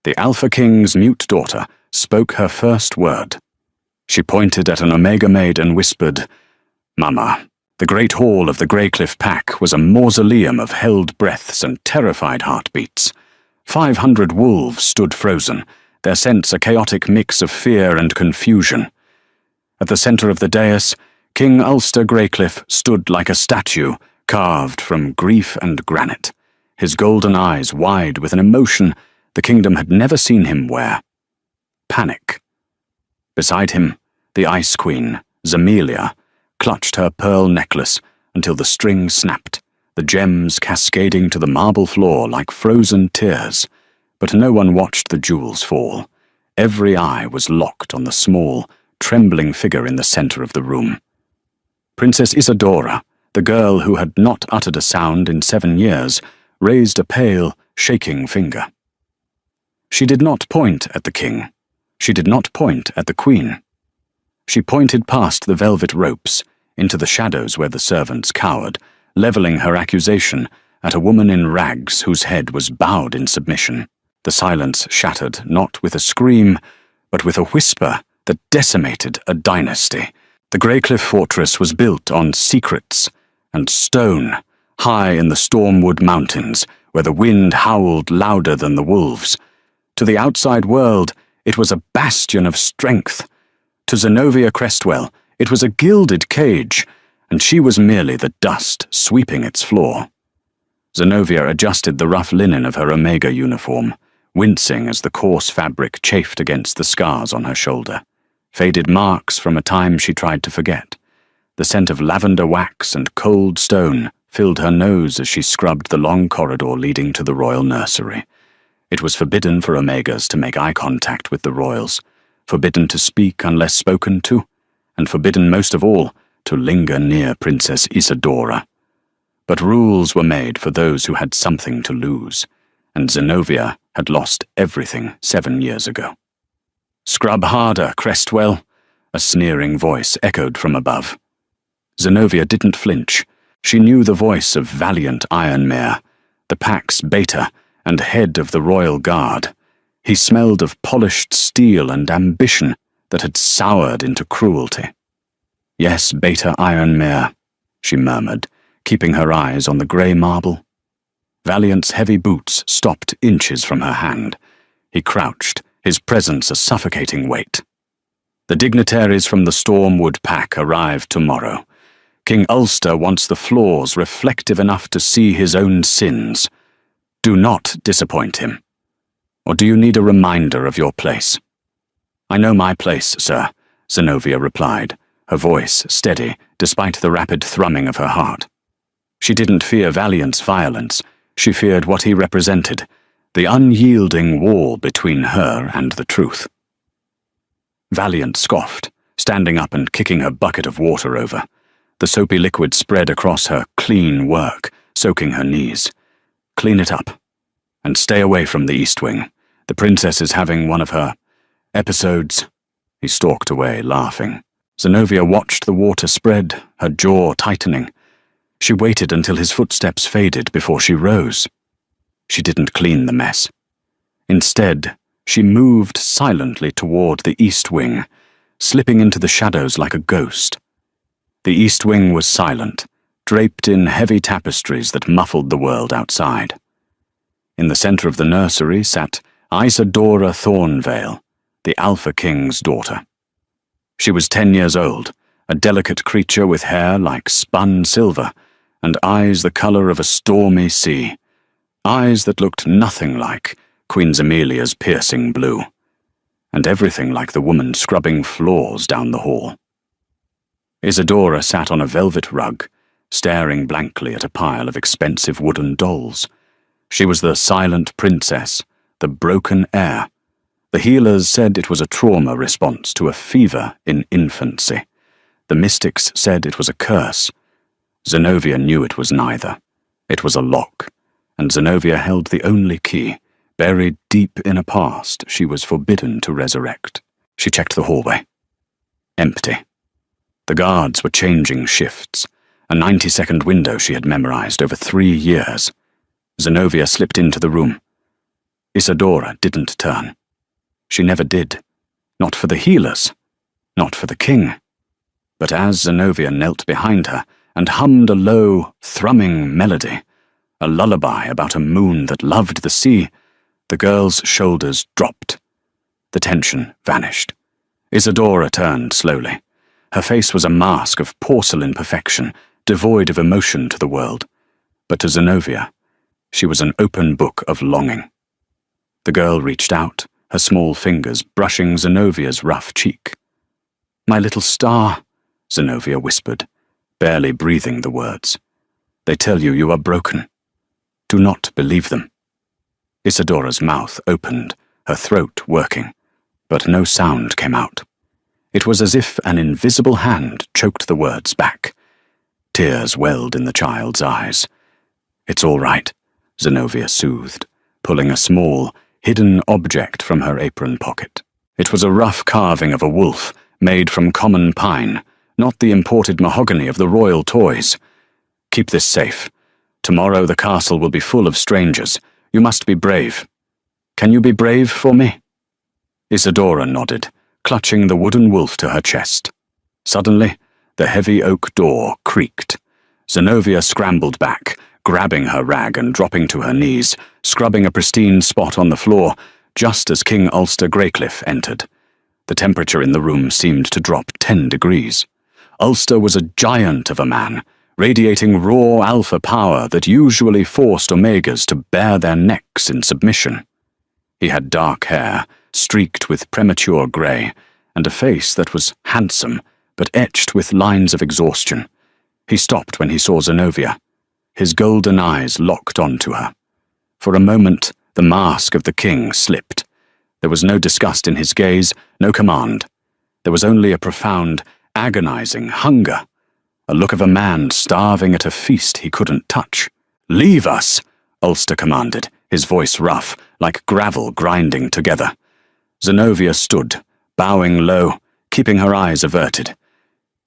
the Alpha King's mute daughter spoke her first word. She pointed at an Omega Maid and whispered, "Mama." The great hall of the Greycliff Pack was a mausoleum of held breaths and terrified heartbeats. 500 wolves stood frozen, their scents a chaotic mix of fear and confusion. At the center of the dais, King Ulster Greycliff stood like a statue carved from grief and granite, his golden eyes wide with an emotion the kingdom had never seen him wear. Panic. Beside him, the Ice Queen, Zemelia, clutched her pearl necklace until the string snapped, the gems cascading to the marble floor like frozen tears. But no one watched the jewels fall. Every eye was locked on the small, trembling figure in the center of the room. Princess Isadora, the girl who had not uttered a sound in 7 years, raised a pale, shaking finger. She did not point at the king. She did not point at the queen. She pointed past the velvet ropes, into the shadows where the servants cowered, leveling her accusation at a woman in rags whose head was bowed in submission. The silence shattered not with a scream, but with a whisper that decimated a dynasty. The Greycliff fortress was built on secrets and stone, high in the Stormwood Mountains, where the wind howled louder than the wolves. To the outside world, it was a bastion of strength. To Zenobia Crestwell, it was a gilded cage, and she was merely the dust sweeping its floor. Zenobia adjusted the rough linen of her Omega uniform, wincing as the coarse fabric chafed against the scars on her shoulder, faded marks from a time she tried to forget. The scent of lavender wax and cold stone filled her nose as she scrubbed the long corridor leading to the royal nursery. It was forbidden for Omegas to make eye contact with the royals, forbidden to speak unless spoken to, and forbidden most of all to linger near Princess Isadora. But rules were made for those who had something to lose, and Zenobia had lost everything 7 years ago. "Scrub harder, Crestwell," a sneering voice echoed from above. Zenobia didn't flinch. She knew the voice of valiant Ironmare, the pack's beta and head of the Royal Guard. He smelled of polished steel and ambition that had soured into cruelty. "Yes, Beta Ironmare," she murmured, keeping her eyes on the grey marble. Valiant's heavy boots stopped inches from her hand. He crouched, his presence a suffocating weight. "The dignitaries from the Stormwood Pack arrive tomorrow. King Ulster wants the floors reflective enough to see his own sins. Do not disappoint him. Or do you need a reminder of your place?" "I know my place, sir," Zenobia replied, her voice steady despite the rapid thrumming of her heart. She didn't fear Valiant's violence. She feared what he represented, the unyielding wall between her and the truth. Valiant scoffed, standing up and kicking her bucket of water over. The soapy liquid spread across her clean work, soaking her knees. "Clean it up. And stay away from the East Wing. The princess is having one of her episodes." He stalked away, laughing. Zenobia watched the water spread, her jaw tightening. She waited until his footsteps faded before she rose. She didn't clean the mess. Instead, she moved silently toward the East Wing, slipping into the shadows like a ghost. The East Wing was silent, draped in heavy tapestries that muffled the world outside. In the center of the nursery sat Isadora Thornvale, the Alpha King's daughter. She was 10 years old, a delicate creature with hair like spun silver, and eyes the color of a stormy sea, eyes that looked nothing like Queen Zemelia's piercing blue, and everything like the woman scrubbing floors down the hall. Isadora sat on a velvet rug, staring blankly at a pile of expensive wooden dolls. She was the silent princess, the broken heir. The healers said it was a trauma response to a fever in infancy. The mystics said it was a curse. Zenobia knew it was neither. It was a lock, and Zenobia held the only key, buried deep in a past she was forbidden to resurrect. She checked the hallway. Empty. The guards were changing shifts, a 90-second window she had memorized over 3 years. Zenobia slipped into the room. Isadora didn't turn. She never did. Not for the healers. Not for the king. But as Zenobia knelt behind her and hummed a low, thrumming melody, a lullaby about a moon that loved the sea, the girl's shoulders dropped. The tension vanished. Isadora turned slowly. Her face was a mask of porcelain perfection, devoid of emotion to the world. But to Zenobia, she was an open book of longing. The girl reached out, her small fingers brushing Zenovia's rough cheek. "My little star," Zenobia whispered, barely breathing the words. "They tell you you are broken. Do not believe them." Isadora's mouth opened, her throat working, but no sound came out. It was as if an invisible hand choked the words back. Tears welled in the child's eyes. "It's all right," Zenobia soothed, pulling a small, hidden object from her apron pocket. It was a rough carving of a wolf, made from common pine, not the imported mahogany of the royal toys. "Keep this safe. Tomorrow the castle will be full of strangers. You must be brave. Can you be brave for me?" Isadora nodded, clutching the wooden wolf to her chest. Suddenly, the heavy oak door creaked. Zenobia scrambled back, grabbing her rag and dropping to her knees, scrubbing a pristine spot on the floor, just as King Ulster Greycliff entered. The temperature in the room seemed to drop 10 degrees. Ulster was a giant of a man, radiating raw alpha power that usually forced Omegas to bare their necks in submission. He had dark hair, streaked with premature grey, and a face that was handsome, but etched with lines of exhaustion. He stopped when he saw Zenobia. His golden eyes locked onto her. For a moment, the mask of the king slipped. There was no disgust in his gaze, no command. There was only a profound, agonizing hunger, a look of a man starving at a feast he couldn't touch. "Leave us," Ulster commanded, his voice rough, like gravel grinding together. Zenobia stood, bowing low, keeping her eyes averted.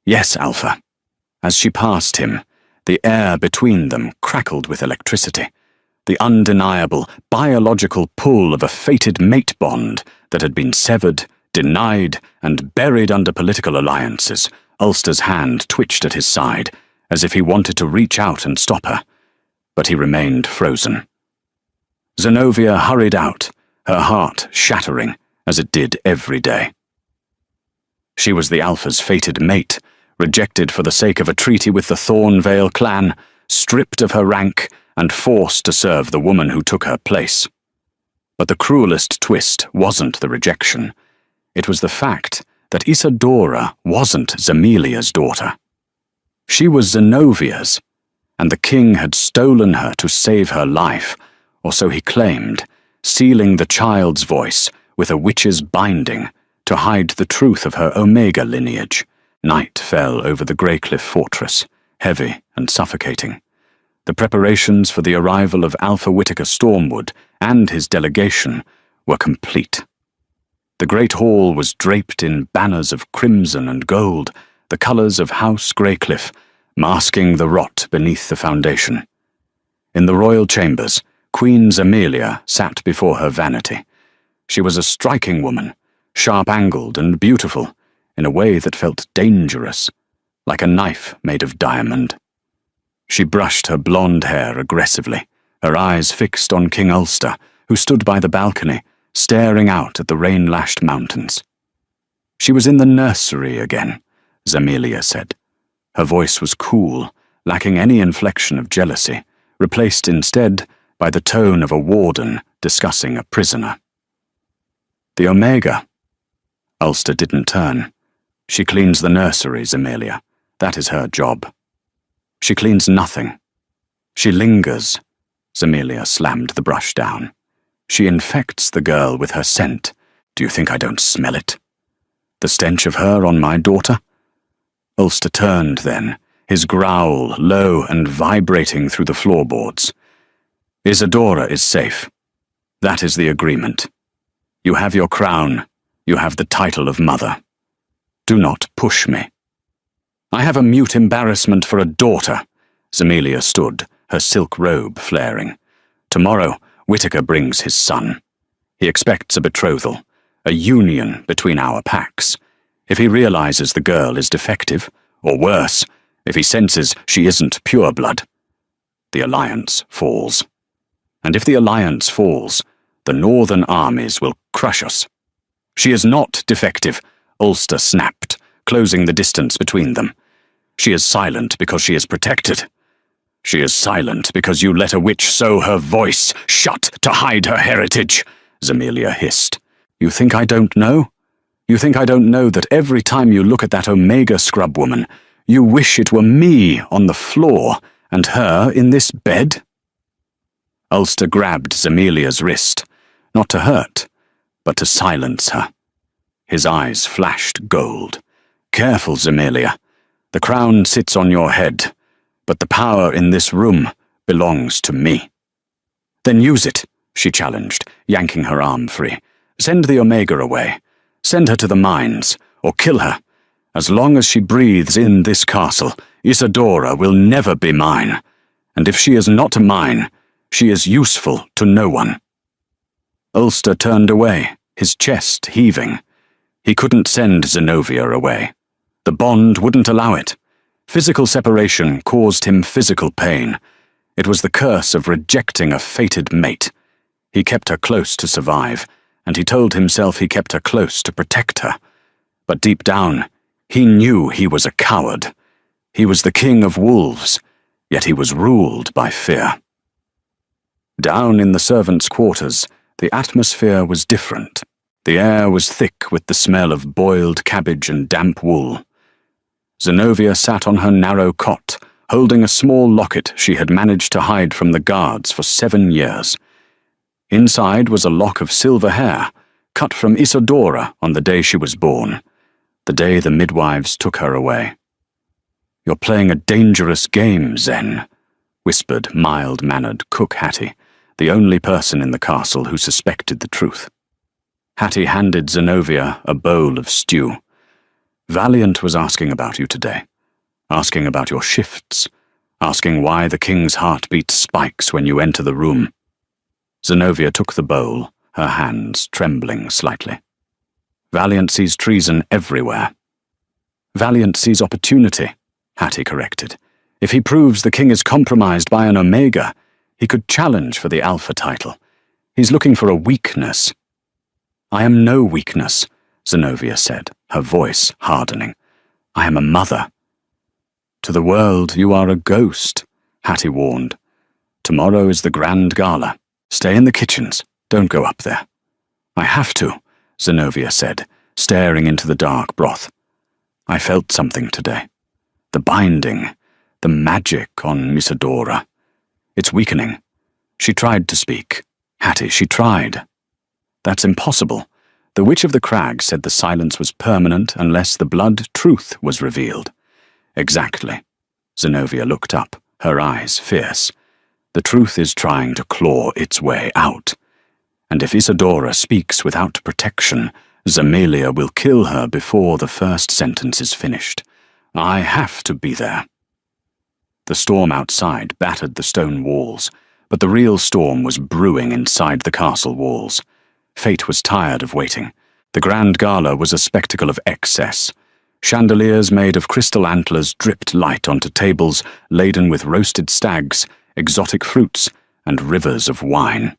"Yes, Alpha." As she passed him, the air between them crackled with electricity, the undeniable, biological pull of a fated mate bond that had been severed, denied, and buried under political alliances. Ulster's hand twitched at his side, as if he wanted to reach out and stop her, but he remained frozen. Zenobia hurried out, her heart shattering, as it did every day. She was the Alpha's fated mate, rejected for the sake of a treaty with the Thornvale clan, stripped of her rank, and forced to serve the woman who took her place. But the cruelest twist wasn't the rejection. It was the fact that Isadora wasn't Zemelia's daughter. She was Zenovia's, and the king had stolen her to save her life, or so he claimed, sealing the child's voice with a witch's binding to hide the truth of her Omega lineage. Night fell over the Greycliff fortress, heavy and suffocating. The preparations for the arrival of Alpha Whittaker Stormwood and his delegation were complete. The great hall was draped in banners of crimson and gold, the colours of House Greycliff, masking the rot beneath the foundation. In the royal chambers, Queen Zemelia sat before her vanity. She was a striking woman, sharp-angled and beautiful, in a way that felt dangerous, like a knife made of diamond. She brushed her blonde hair aggressively, her eyes fixed on King Ulster, who stood by the balcony, staring out at the rain-lashed mountains. She was in the nursery again, Zemelia said. Her voice was cool, lacking any inflection of jealousy, replaced instead by the tone of a warden discussing a prisoner. "The Omega." Ulster didn't turn. "She cleans the nursery, Zemelia. That is her job." "She cleans nothing. She lingers." Zemelia slammed the brush down. "She infects the girl with her scent. Do you think I don't smell it? The stench of her on my daughter?" Ulster turned then, his growl low and vibrating through the floorboards. "Isadora is safe. That is the agreement. You have your crown. You have the title of mother. Do not push me." "I have a mute embarrassment for a daughter." Zemelia stood, her silk robe flaring. "Tomorrow, Whittaker brings his son. He expects a betrothal, a union between our packs. If he realizes the girl is defective, or worse, if he senses she isn't pure blood, the alliance falls. And if the alliance falls, the northern armies will crush us. She is not defective, Ulster snapped, closing the distance between them. She is silent because she is protected. She is silent because you let a witch sow her voice, shut to hide her heritage, Zemelia hissed. You think I don't know? You think I don't know that every time you look at that Omega scrub woman, you wish it were me on the floor and her in this bed? Ulster grabbed Zemelia's wrist, not to hurt, but to silence her. His eyes flashed gold. Careful, Zemelia. The crown sits on your head, but the power in this room belongs to me. Then use it, she challenged, yanking her arm free. Send the Omega away. Send her to the mines, or kill her. As long as she breathes in this castle, Isadora will never be mine. And if she is not mine, she is useful to no one. Ulster turned away, his chest heaving. He couldn't send Zenobia away. The bond wouldn't allow it. Physical separation caused him physical pain. It was the curse of rejecting a fated mate. He kept her close to survive, and he told himself he kept her close to protect her. But deep down, he knew he was a coward. He was the king of wolves, yet he was ruled by fear. Down in the servants' quarters, the atmosphere was different. The air was thick with the smell of boiled cabbage and damp wool. Zenobia sat on her narrow cot, holding a small locket she had managed to hide from the guards for 7 years. Inside was a lock of silver hair, cut from Isadora on the day she was born, the day the midwives took her away. "You're playing a dangerous game, Zen," whispered mild-mannered Cook Hattie, the only person in the castle who suspected the truth. Hattie handed Zenobia a bowl of stew. "Valiant was asking about you today, asking about your shifts, asking why the king's heartbeat spikes when you enter the room." Zenobia took the bowl, her hands trembling slightly. "Valiant sees treason everywhere." "Valiant sees opportunity," Hattie corrected. "If he proves the king is compromised by an Omega, he could challenge for the Alpha title. He's looking for a weakness." "I am no weakness," Zenobia said, her voice hardening. "I am a mother." "To the world you are a ghost," Hattie warned. "Tomorrow is the grand gala. Stay in the kitchens. Don't go up there." "I have to," Zenobia said, staring into the dark broth. "I felt something today. The binding, the magic on Isadora. It's weakening." She tried to speak. "Hattie, she tried." "That's impossible. The Witch of the Crag said the silence was permanent unless the blood truth was revealed." "Exactly." Zenobia looked up, her eyes fierce. "The truth is trying to claw its way out. And if Isadora speaks without protection, Zemelia will kill her before the first sentence is finished. I have to be there." The storm outside battered the stone walls, but the real storm was brewing inside the castle walls. Fate was tired of waiting. The grand gala was a spectacle of excess. Chandeliers made of crystal antlers dripped light onto tables laden with roasted stags, exotic fruits, and rivers of wine.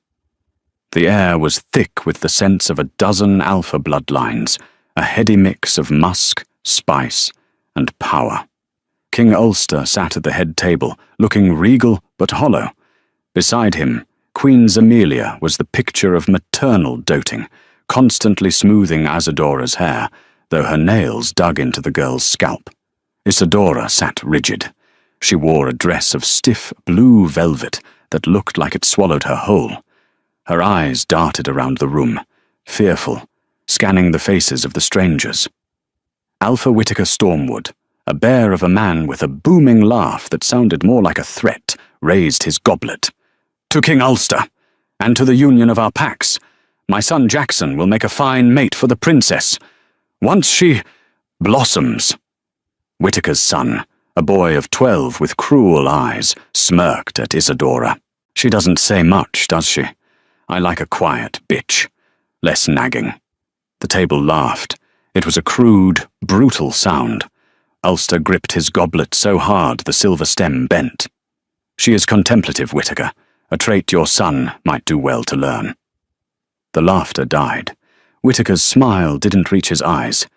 The air was thick with the sense of a dozen alpha bloodlines, a heady mix of musk, spice, and power. King Ulster sat at the head table, looking regal but hollow. Beside him, Queen Zemelia was the picture of maternal doting, constantly smoothing Isadora's hair, though her nails dug into the girl's scalp. Isadora sat rigid. She wore a dress of stiff blue velvet that looked like it swallowed her whole. Her eyes darted around the room, fearful, scanning the faces of the strangers. Alpha Whitaker Stormwood, a bear of a man with a booming laugh that sounded more like a threat, raised his goblet. "To King Ulster, and to the union of our packs. My son Jackson will make a fine mate for the princess. Once she blossoms." Whitaker's son, a boy of 12 with cruel eyes, smirked at Isadora. "She doesn't say much, does she? I like a quiet bitch. less nagging. The table laughed. It was a crude, brutal sound. Ulster gripped his goblet so hard the silver stem bent. She is contemplative, Whittaker, a trait your son might do well to learn. The laughter died. Whittaker's smile didn't reach his eyes.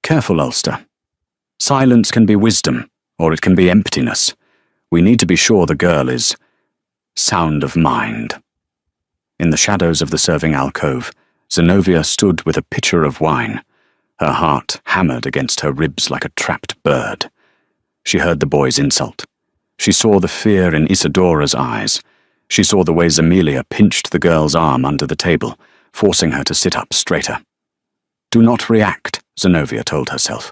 Careful, Ulster. Silence can be wisdom, or it can be emptiness. We need to be sure the girl is sound of mind. In the shadows of the serving alcove, Zenobia stood with a pitcher of wine. Her heart hammered against her ribs like a trapped bird. She heard the boy's insult. She saw the fear in Isadora's eyes. She saw the way Zemelia pinched the girl's arm under the table, forcing her to sit up straighter. Do not react, Zenobia told herself.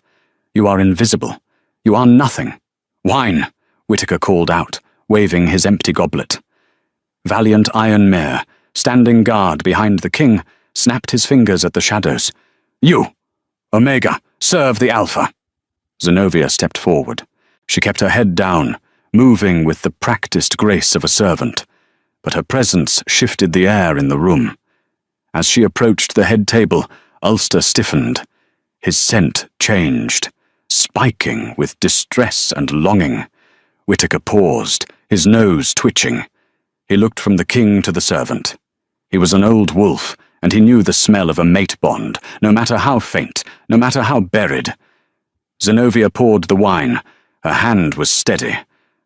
You are invisible. You are nothing. Wine, Whittaker called out, waving his empty goblet. Valiant Iron Mare, standing guard behind the king, snapped his fingers at the shadows. You, Omega, serve the Alpha. Zenobia stepped forward. She kept her head down, moving with the practiced grace of a servant, but her presence shifted the air in the room. As she approached the head table, Ulster stiffened. His scent changed, spiking with distress and longing. Whittaker paused, his nose twitching. He looked from the king to the servant. He was an old wolf, and he knew the smell of a mate bond, no matter how faint, no matter how buried. Zenobia poured the wine. Her hand was steady,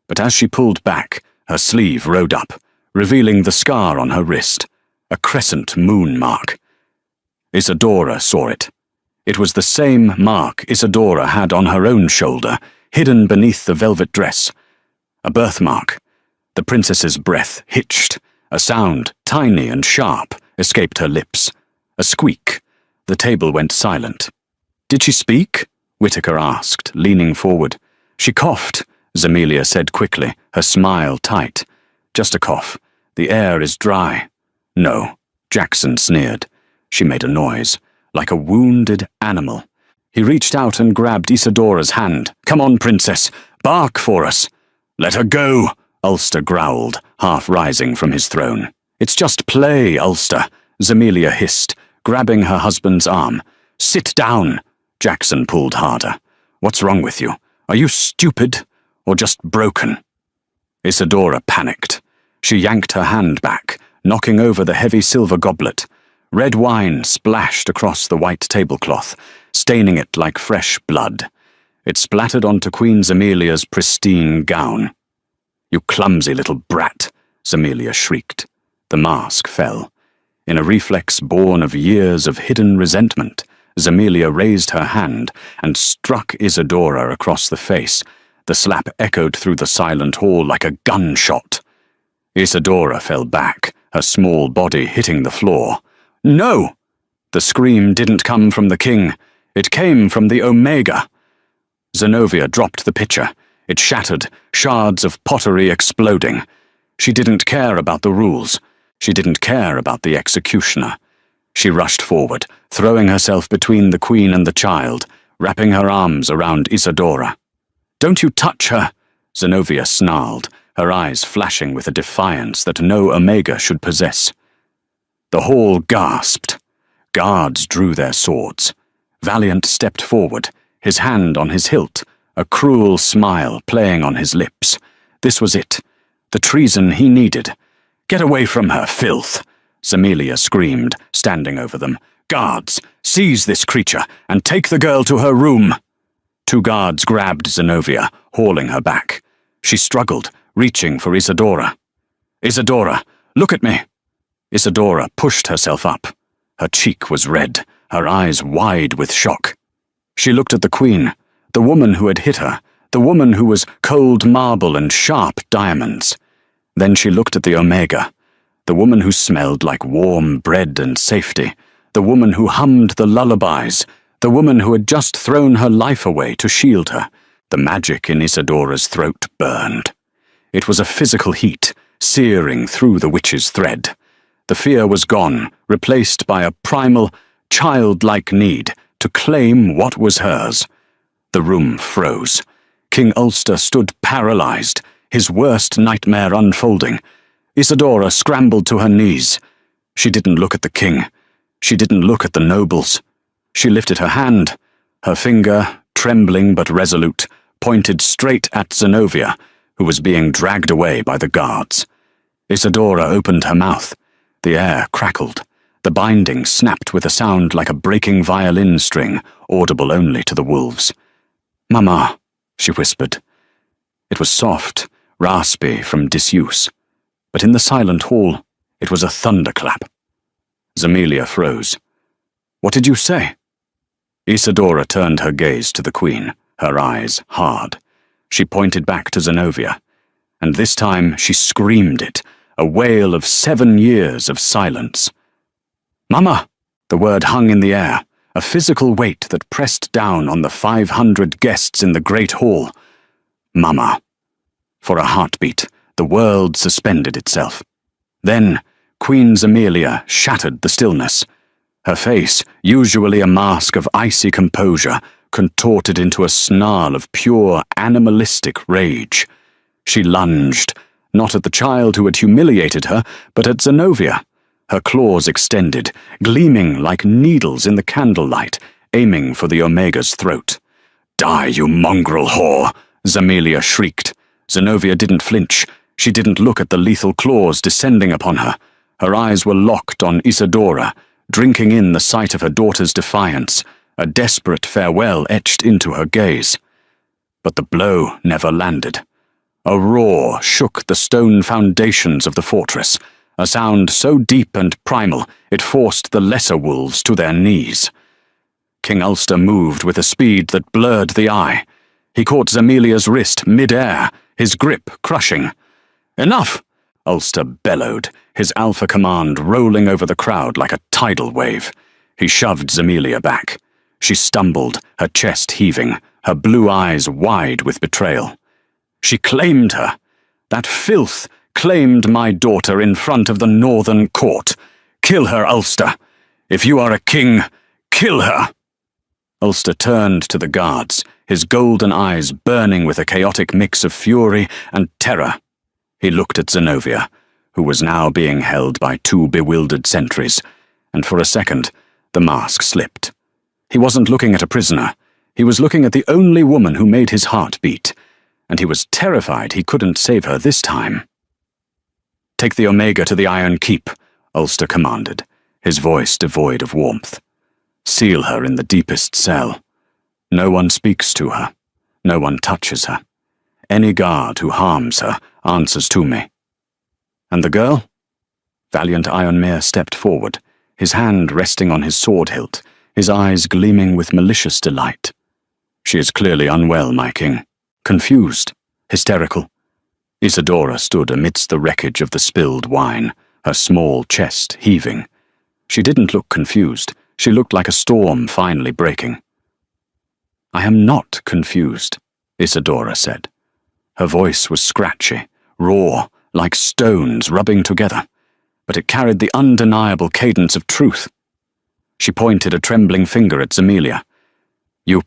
but as she pulled back, her sleeve rode up, revealing the scar on her wrist, a crescent moon mark. Isadora saw it. It was the same mark Isadora had on her own shoulder, hidden beneath the velvet dress. A birthmark. The princess's breath hitched. A sound, tiny and sharp, escaped her lips. A squeak. The table went silent. Did she speak? Whittaker asked, leaning forward. She coughed, Zemelia said quickly, her smile tight. Just a cough. The air is dry. No, Jackson sneered. She made a noise, like a wounded animal. He reached out and grabbed Isadora's hand. Come on, princess, bark for us. Let her go, Ulster growled, half rising from his throne. It's just play, Ulster, Zemelia hissed, grabbing her husband's arm. Sit down. Jackson pulled harder. What's wrong with you? Are you stupid, or just broken? Isadora panicked. She yanked her hand back, knocking over the heavy silver goblet. Red wine splashed across the white tablecloth, staining it like fresh blood. It splattered onto Queen Zemelia's pristine gown. You clumsy little brat, Zemelia shrieked. The mask fell. In a reflex born of years of hidden resentment, Zemelia raised her hand and struck Isadora across the face. The slap echoed through the silent hall like a gunshot. Isadora fell back, her small body hitting the floor. No! The scream didn't come from the king. It came from the Omega. Zenobia dropped the pitcher. It shattered, shards of pottery exploding. She didn't care about the rules. She didn't care about the executioner. She rushed forward, throwing herself between the queen and the child, wrapping her arms around Isadora. Don't you touch her, Zenobia snarled, her eyes flashing with a defiance that no Omega should possess. The hall gasped. Guards drew their swords. Valiant stepped forward, his hand on his hilt, a cruel smile playing on his lips. This was it, the treason he needed. Get away from her, filth! Zemelia screamed, standing over them. Guards, seize this creature and take the girl to her room. Two guards grabbed Zenobia, hauling her back. She struggled, reaching for Isadora. Isadora, look at me! Isadora pushed herself up. Her cheek was red, her eyes wide with shock. She looked at the queen, the woman who had hit her, the woman who was cold marble and sharp diamonds. Then she looked at the Omega, the woman who smelled like warm bread and safety, the woman who hummed the lullabies, the woman who had just thrown her life away to shield her. The magic in Isadora's throat burned. It was a physical heat, searing through the witch's thread. The fear was gone, replaced by a primal, childlike need to claim what was hers. The room froze. King Ulster stood paralyzed, his worst nightmare unfolding. Isadora scrambled to her knees. She didn't look at the king. She didn't look at the nobles. She lifted her hand. Her finger, trembling but resolute, pointed straight at Zenobia, who was being dragged away by the guards. Isadora opened her mouth. The air crackled. The binding snapped with a sound like a breaking violin string, audible only to the wolves. "Mama," she whispered. It was soft, raspy from disuse, but in the silent hall it was a thunderclap. Zemelia froze. "What did you say?" Isadora turned her gaze to the queen, her eyes hard. She pointed back to Zenobia, and this time she screamed it, a wail of 7 years of silence. "Mama!" The word hung in the air, a physical weight that pressed down on the 500 guests in the great hall. "Mama!" For a heartbeat, the world suspended itself. Then, Queen Zemelia shattered the stillness. Her face, usually a mask of icy composure, contorted into a snarl of pure animalistic rage. She lunged, not at the child who had humiliated her, but at Zenobia, her claws extended, gleaming like needles in the candlelight, aiming for the Omega's throat. "Die, you mongrel whore!" Zemelia shrieked. Zenobia didn't flinch. She didn't look at the lethal claws descending upon her. Her eyes were locked on Isadora, drinking in the sight of her daughter's defiance, a desperate farewell etched into her gaze. But the blow never landed. A roar shook the stone foundations of the fortress, a sound so deep and primal it forced the lesser wolves to their knees. King Ulster moved with a speed that blurred the eye. He caught Zemelia's wrist mid-air, his grip crushing. "Enough!" Ulster bellowed, his alpha command rolling over the crowd like a tidal wave. He shoved Zemelia back. She stumbled, her chest heaving, her blue eyes wide with betrayal. She claimed her. That filth claimed my daughter in front of the northern court. Kill her, Ulster. If you are a king, kill her. Ulster turned to the guards, his golden eyes burning with a chaotic mix of fury and terror. He looked at Zenobia, who was now being held by 2 bewildered sentries, and for a second the mask slipped. He wasn't looking at a prisoner. He was looking at the only woman who made his heart beat, and he was terrified he couldn't save her this time. "Take the Omega to the Iron Keep," Ulster commanded, his voice devoid of warmth. "Seal her in the deepest cell. No one speaks to her. No one touches her. Any guard who harms her answers to me." "And the girl?" Valiant Ironmere stepped forward, his hand resting on his sword hilt, his eyes gleaming with malicious delight. "She is clearly unwell, my king. Confused, hysterical." Isadora stood amidst the wreckage of the spilled wine, her small chest heaving. She didn't look confused. She looked like a storm finally breaking. "I am not confused," Isadora said. Her voice was scratchy, raw, like stones rubbing together, but it carried the undeniable cadence of truth. She pointed a trembling finger at Zemelia. "You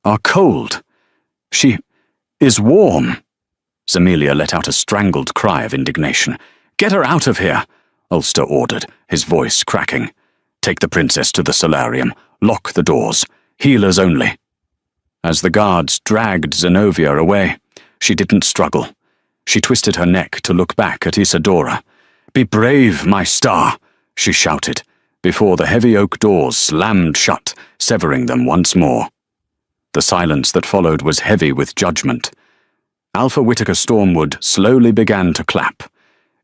are cold. She is warm." Zemelia let out a strangled cry of indignation. "Get her out of here," Ulster ordered, his voice cracking. "Take the princess to the solarium. Lock the doors. Healers only." As the guards dragged Zenobia away, she didn't struggle. She twisted her neck to look back at Isadora. "Be brave, my star," she shouted, before the heavy oak doors slammed shut, severing them once more. The silence that followed was heavy with judgment. Alpha Whitaker Stormwood slowly began to clap.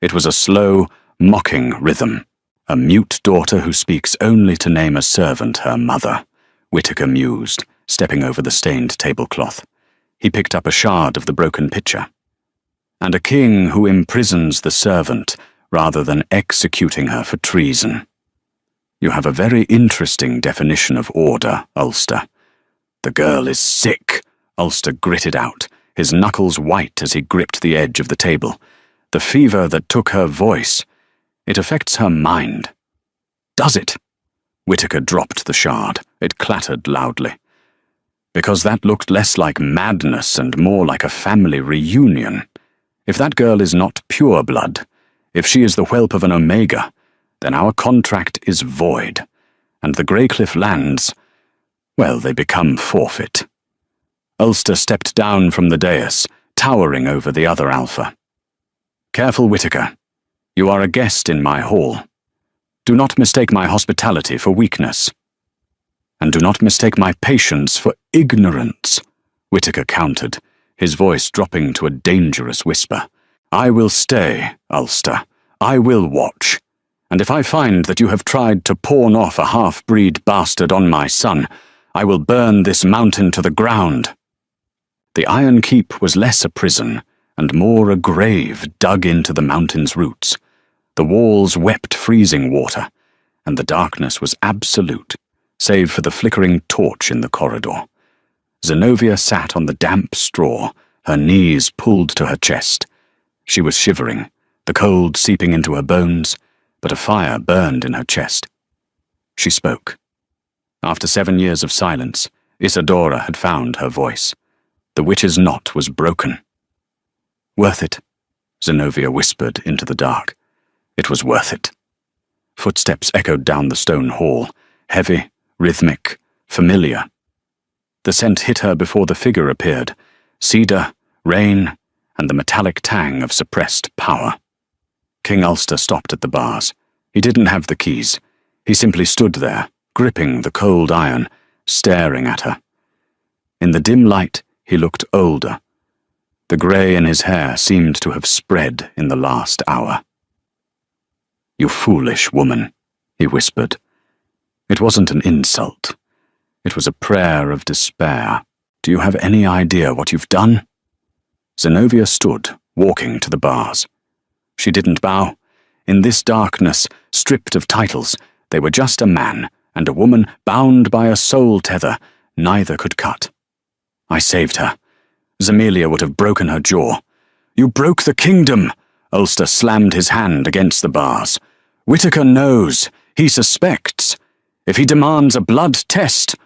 It was a slow, mocking rhythm. "A mute daughter who speaks only to name a servant her mother," Whitaker mused, stepping over the stained tablecloth. He picked up a shard of the broken pitcher. "And a king who imprisons the servant rather than executing her for treason. You have a very interesting definition of order, Ulster." "The girl is sick," Ulster gritted out, his knuckles white as he gripped the edge of the table. "The fever that took her voice, it affects her mind." "Does it?" Whitaker dropped the shard. It clattered loudly. "Because that looked less like madness and more like a family reunion. If that girl is not pure blood, if she is the whelp of an Omega, then our contract is void, and the Greycliff lands, well, they become forfeit. Ulster stepped down from the dais, towering over the other Alpha. Careful, Whittaker. You are a guest in my hall. Do not mistake my hospitality for weakness. And do not mistake my patience for ignorance, Whittaker countered, his voice dropping to a dangerous whisper. I will stay, Ulster. I will watch. And if I find that you have tried to pawn off a half-breed bastard on my son, I will burn this mountain to the ground. The Iron Keep was less a prison, and more a grave dug into the mountain's roots. The walls wept freezing water, and the darkness was absolute, save for the flickering torch in the corridor. Zenobia sat on the damp straw, her knees pulled to her chest. She was shivering, the cold seeping into her bones, but a fire burned in her chest. She spoke. After 7 years of silence, Isadora had found her voice. The witch's knot was broken. Worth it, Zenobia whispered into the dark. It was worth it. Footsteps echoed down the stone hall, heavy, rhythmic, familiar. The scent hit her before the figure appeared, cedar, rain, and the metallic tang of suppressed power. King Ulster stopped at the bars. He didn't have the keys. He simply stood there, gripping the cold iron, staring at her. In the dim light, he looked older. The grey in his hair seemed to have spread in the last hour. You foolish woman, he whispered. It wasn't an insult. It was a prayer of despair. Do you have any idea what you've done? Zenobia stood, walking to the bars. She didn't bow. In this darkness, stripped of titles, they were just a man and a woman bound by a soul tether neither could cut. I saved her. Zemelia would have broken her jaw. You broke the kingdom! Ulster slammed his hand against the bars. Whittaker knows. He suspects. If he demands a blood test,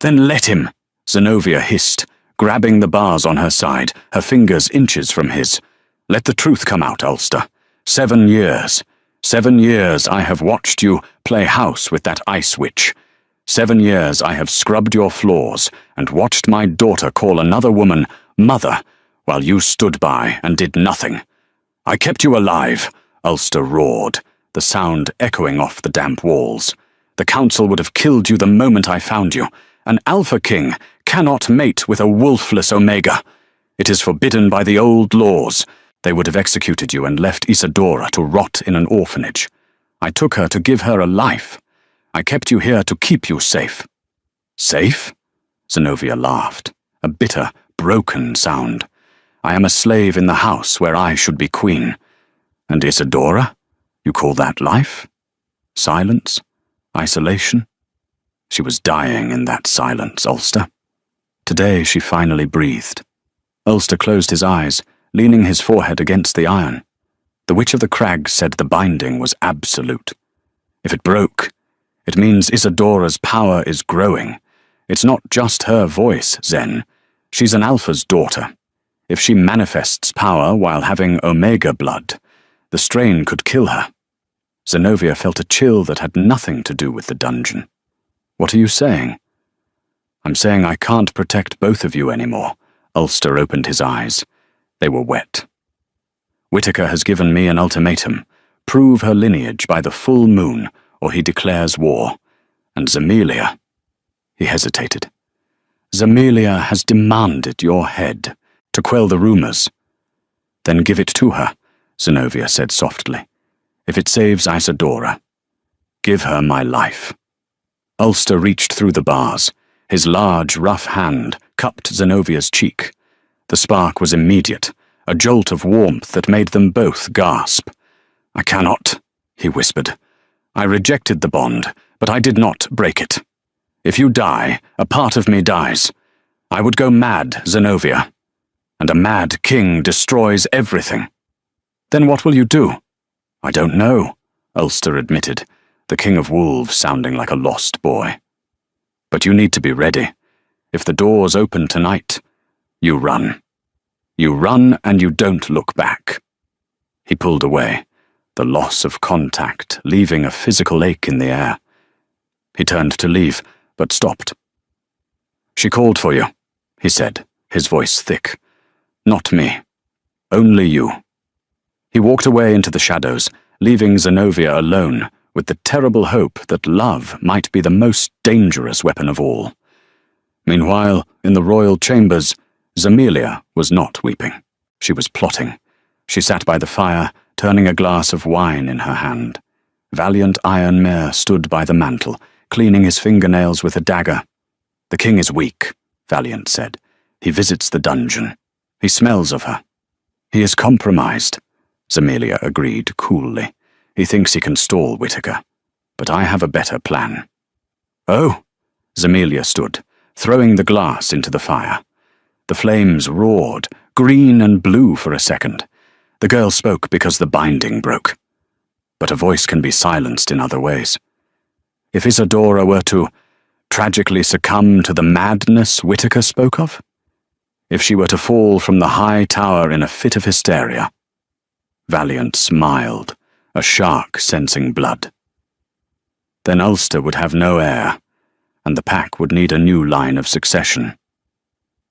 then let him, Zenobia hissed, grabbing the bars on her side, her fingers inches from his. Let the truth come out, Ulster. 7 years. 7 years I have watched you play house with that ice witch. 7 years I have scrubbed your floors and watched my daughter call another woman mother while you stood by and did nothing. I kept you alive, Ulster roared, the sound echoing off the damp walls. The council would have killed you the moment I found you. An Alpha King cannot mate with a wolfless Omega. It is forbidden by the old laws. They would have executed you and left Isadora to rot in an orphanage. I took her to give her a life. I kept you here to keep you safe. Safe? Zenobia laughed, a bitter, broken sound. I am a slave in the house where I should be queen. And Isadora? You call that life? Silence? Isolation? She was dying in that silence, Ulster. Today she finally breathed. Ulster closed his eyes, leaning his forehead against the iron. The Witch of the Crag said the binding was absolute. If it broke, it means Isadora's power is growing. It's not just her voice, Zen. She's an Alpha's daughter. If she manifests power while having Omega blood, the strain could kill her. Zenobia felt a chill that had nothing to do with the dungeon. What are you saying? I'm saying I can't protect both of you anymore. Ulster opened his eyes. They were wet. Whittaker has given me an ultimatum. Prove her lineage by the full moon, or he declares war. And Zemelia... He hesitated. Zemelia has demanded your head to quell the rumors. Then give it to her, Zenobia said softly. If it saves Isadora, give her my life. Ulster reached through the bars. His large, rough hand cupped Zenovia's cheek. The spark was immediate, a jolt of warmth that made them both gasp. I cannot, he whispered. I rejected the bond, but I did not break it. If you die, a part of me dies. I would go mad, Zenobia. And a mad king destroys everything. Then what will you do? I don't know, Ulster admitted, the King of Wolves sounding like a lost boy. But you need to be ready. If the doors open tonight, you run. You run and you don't look back. He pulled away. the loss of contact leaving a physical ache in the air. He turned to leave, but stopped. "She called for you," he said, his voice thick. "Not me. Only you." He walked away into the shadows, leaving Zenobia alone, with the terrible hope that love might be the most dangerous weapon of all. Meanwhile, in the royal chambers, Zemelia was not weeping. She was plotting. She sat by the fire, turning a glass of wine in her hand. Valiant Iron Mare stood by the mantel, cleaning his fingernails with a dagger. "The king is weak," Valiant said. "He visits the dungeon. He smells of her." "He is compromised," Zemelia agreed coolly. "He thinks he can stall Whittaker. But I have a better plan." "Oh!" Zemelia stood, throwing the glass into the fire. The flames roared, green and blue for a second. The girl spoke because the binding broke. But a voice can be silenced in other ways. If Isadora were to tragically succumb to the madness Whittaker spoke of? If she were to fall from the high tower in a fit of hysteria? Valiant smiled, a shark sensing blood. Then Ulster would have no heir, and the pack would need a new line of succession.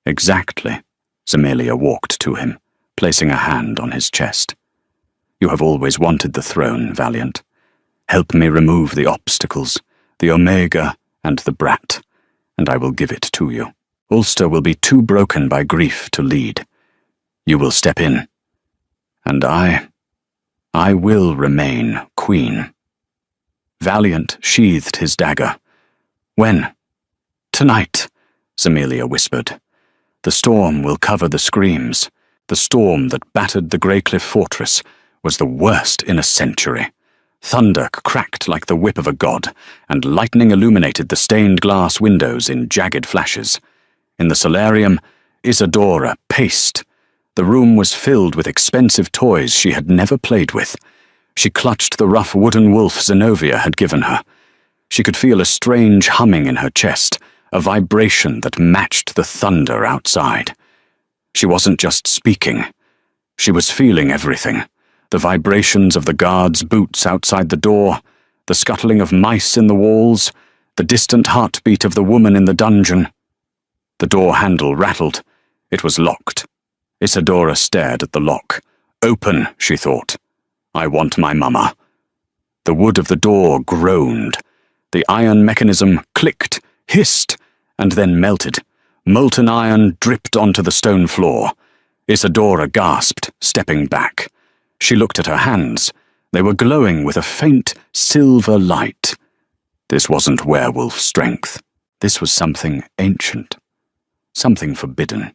"Exactly," Zemelia walked to him, placing a hand on his chest. "You have always wanted the throne, Valiant. Help me remove the obstacles, the Omega and the Brat, and I will give it to you. Ulster will be too broken by grief to lead. You will step in. And I will remain queen." Valiant sheathed his dagger. "When?" "Tonight," Zemelia whispered. "The storm will cover the screams. The storm that battered the Greycliff fortress was the worst in a century. Thunder cracked like the whip of a god, and lightning illuminated the stained glass windows in jagged flashes. In the solarium, Isadora paced. The room was filled with expensive toys she had never played with. She clutched the rough wooden wolf Zenobia had given her. She could feel a strange humming in her chest, a vibration that matched the thunder outside. She wasn't just speaking. She was feeling everything. The vibrations of the guards' boots outside the door, the scuttling of mice in the walls, the distant heartbeat of the woman in the dungeon. The door handle rattled. It was locked. Isadora stared at the lock. "Open," she thought. "I want my mama." The wood of the door groaned. The iron mechanism clicked, hissed, and then melted. Molten iron dripped onto the stone floor. Isadora gasped, stepping back. She looked at her hands. They were glowing with a faint silver light. This wasn't werewolf strength. This was something ancient. Something forbidden.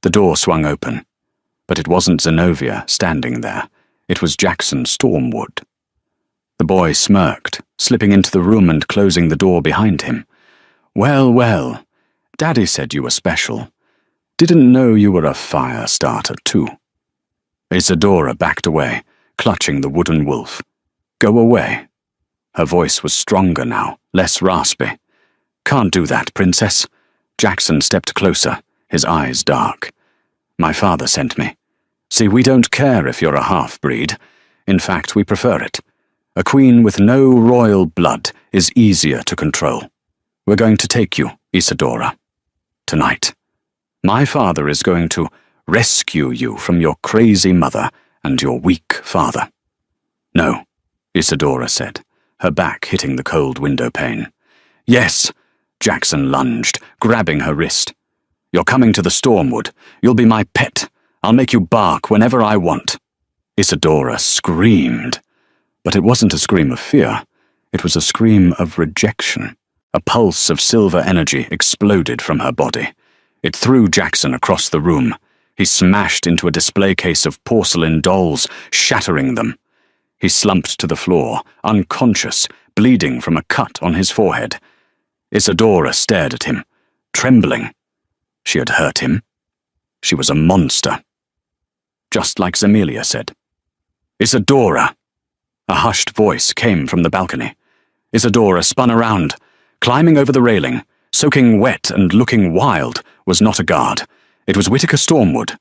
The door swung open. But it wasn't Zenobia standing there. It was Jackson Stormwood. The boy smirked, slipping into the room and closing the door behind him. "Well, well, Daddy said you were special. Didn't know you were a fire starter, too." Isadora backed away, clutching the wooden wolf. "Go away." Her voice was stronger now, less raspy. "Can't do that, Princess." Jackson stepped closer, his eyes dark. "My father sent me. See, we don't care if you're a half-breed. In fact, we prefer it. A queen with no royal blood is easier to control. We're going to take you, Isadora. Tonight. My father is going to rescue you from your crazy mother and your weak father." "No," Isadora said, her back hitting the cold window pane. "Yes," Jackson lunged, grabbing her wrist. "You're coming to the Stormwood. You'll be my pet. I'll make you bark whenever I want." Isadora screamed. But it wasn't a scream of fear. It was a scream of rejection. A pulse of silver energy exploded from her body. It threw Jackson across the room. He smashed into a display case of porcelain dolls, shattering them. He slumped to the floor, unconscious, bleeding from a cut on his forehead. Isadora stared at him, trembling. She had hurt him. She was a monster. Just like Zemelia said. "Isadora!" A hushed voice came from the balcony. Isadora spun around. Climbing over the railing, soaking wet and looking wild, was not a guard. It was Whittaker Stormwood.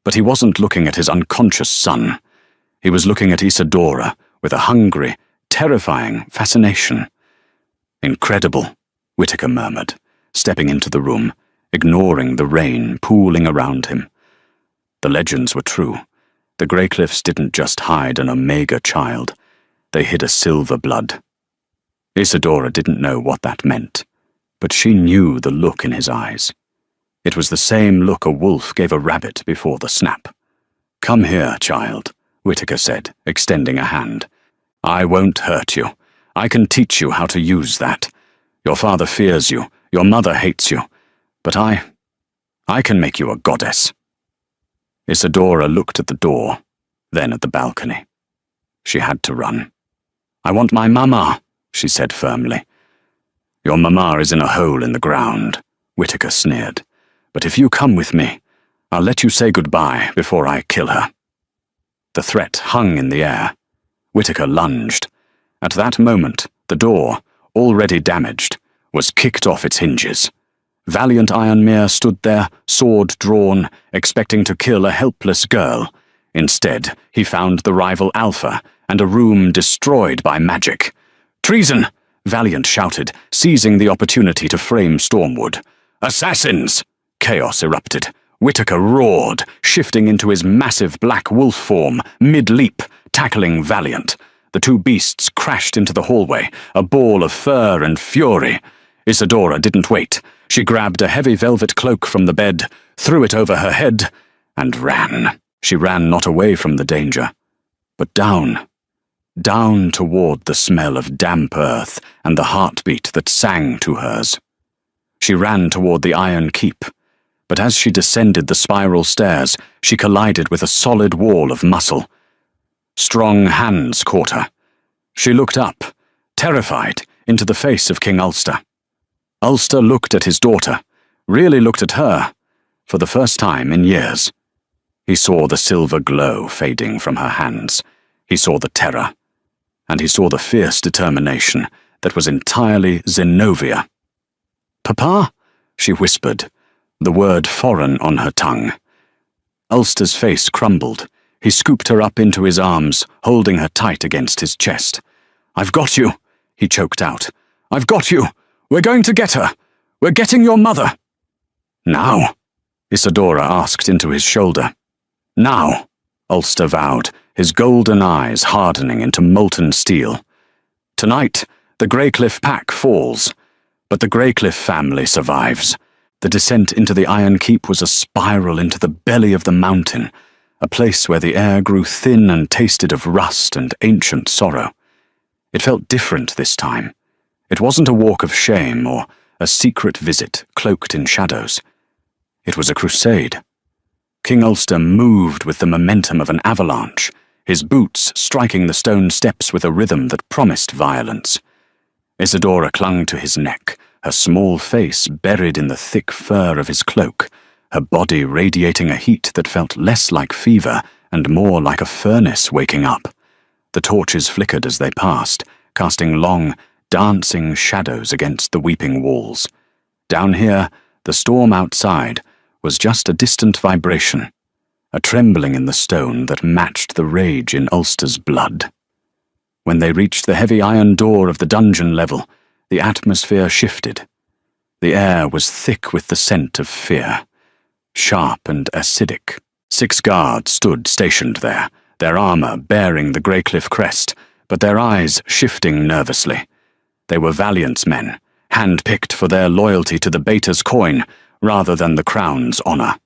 But he wasn't looking at his unconscious son. He was looking at Isadora, with a hungry, terrifying fascination. "Incredible," Whitaker murmured, stepping into the room, ignoring the rain pooling around him. The legends were true. The Greycliffs didn't just hide an Omega child, they hid a silver blood. Isadora didn't know what that meant, but she knew the look in his eyes. It was the same look a wolf gave a rabbit before the snap. "Come here, child," Whitaker said, extending a hand. "I won't hurt you. I can teach you how to use that. Your father fears you, your mother hates you, but I can make you a goddess." Isadora looked at the door, then at the balcony. She had to run. "I want my mama," she said firmly. "Your mama is in a hole in the ground," Whitaker sneered. "But if you come with me, I'll let you say goodbye before I kill her." The threat hung in the air. Whitaker lunged. At that moment, the door, already damaged, was kicked off its hinges. Valiant Ironmere stood there, sword drawn, expecting to kill a helpless girl. Instead, he found the rival Alpha and a room destroyed by magic. "Treason!" Valiant shouted, seizing the opportunity to frame Stormwood. "Assassins!" Chaos erupted. Whitaker roared, shifting into his massive black wolf form, mid-leap, tackling Valiant. The two beasts crashed into the hallway, a ball of fur and fury. Isadora didn't wait. She grabbed a heavy velvet cloak from the bed, threw it over her head, and ran. She ran not away from the danger, but down toward the smell of damp earth and the heartbeat that sang to hers. She ran toward the Iron Keep, but as she descended the spiral stairs, she collided with a solid wall of muscle. Strong hands caught her. She looked up, terrified, into the face of King Ulster. Ulster looked at his daughter, really looked at her, for the first time in years. He saw the silver glow fading from her hands. He saw the terror, and he saw the fierce determination that was entirely Zenobia. "Papa?" she whispered, the word foreign on her tongue. Ulster's face crumbled. He scooped her up into his arms, holding her tight against his chest. "I've got you," he choked out. "I've got you. We're going to get her. We're getting your mother." "Now?" Isadora asked into his shoulder. "Now," Ulster vowed, his golden eyes hardening into molten steel. "Tonight, the Greycliff pack falls, but the Greycliff family survives." The descent into the Iron Keep was a spiral into the belly of the mountain, a place where the air grew thin and tasted of rust and ancient sorrow. It felt different this time. It wasn't a walk of shame or a secret visit cloaked in shadows. It was a crusade. King Ulster moved with the momentum of an avalanche, his boots striking the stone steps with a rhythm that promised violence. Isadora clung to his neck, her small face buried in the thick fur of his cloak, her body radiating a heat that felt less like fever and more like a furnace waking up. The torches flickered as they passed, casting long, dancing shadows against the weeping walls. Down here, the storm outside was just a distant vibration, a trembling in the stone that matched the rage in Ulster's blood. When they reached the heavy iron door of the dungeon level, the atmosphere shifted. The air was thick with the scent of fear, sharp and acidic. 6 guards stood stationed there, their armor bearing the Greycliff crest, but their eyes shifting nervously. They were Valiant's men, hand-picked for their loyalty to the Beta's coin rather than the crown's honor.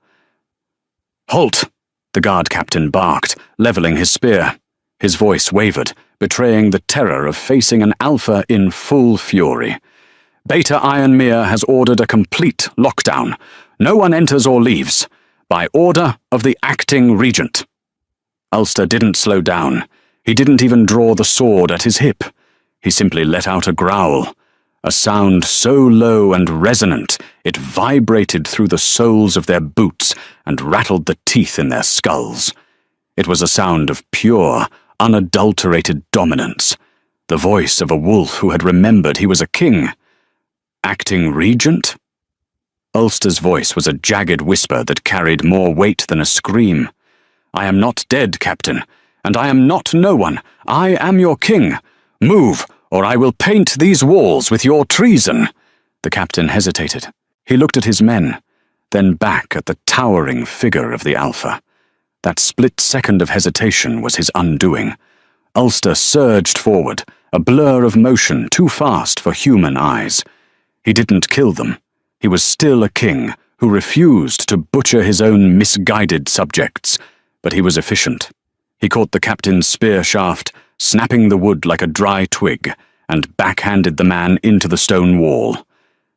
"Halt!" the guard captain barked, leveling his spear. His voice wavered, betraying the terror of facing an Alpha in full fury. "Beta Ironmere has ordered a complete lockdown. No one enters or leaves, by order of the acting regent." Ulster didn't slow down. He didn't even draw the sword at his hip. He simply let out a growl, a sound so low and resonant it vibrated through the soles of their boots and rattled the teeth in their skulls. It was a sound of pure, unadulterated dominance, the voice of a wolf who had remembered he was a king. Acting regent? Ulster's voice was a jagged whisper that carried more weight than a scream. "I am not dead, Captain, and I am not no one. I am your king. Move, or I will paint these walls with your treason." The captain hesitated. He looked at his men, then back at the towering figure of the Alpha. That split second of hesitation was his undoing. Ulster surged forward, a blur of motion too fast for human eyes. He didn't kill them. He was still a king who refused to butcher his own misguided subjects, but he was efficient. He caught the captain's spear shaft, snapping the wood like a dry twig, and backhanded the man into the stone wall.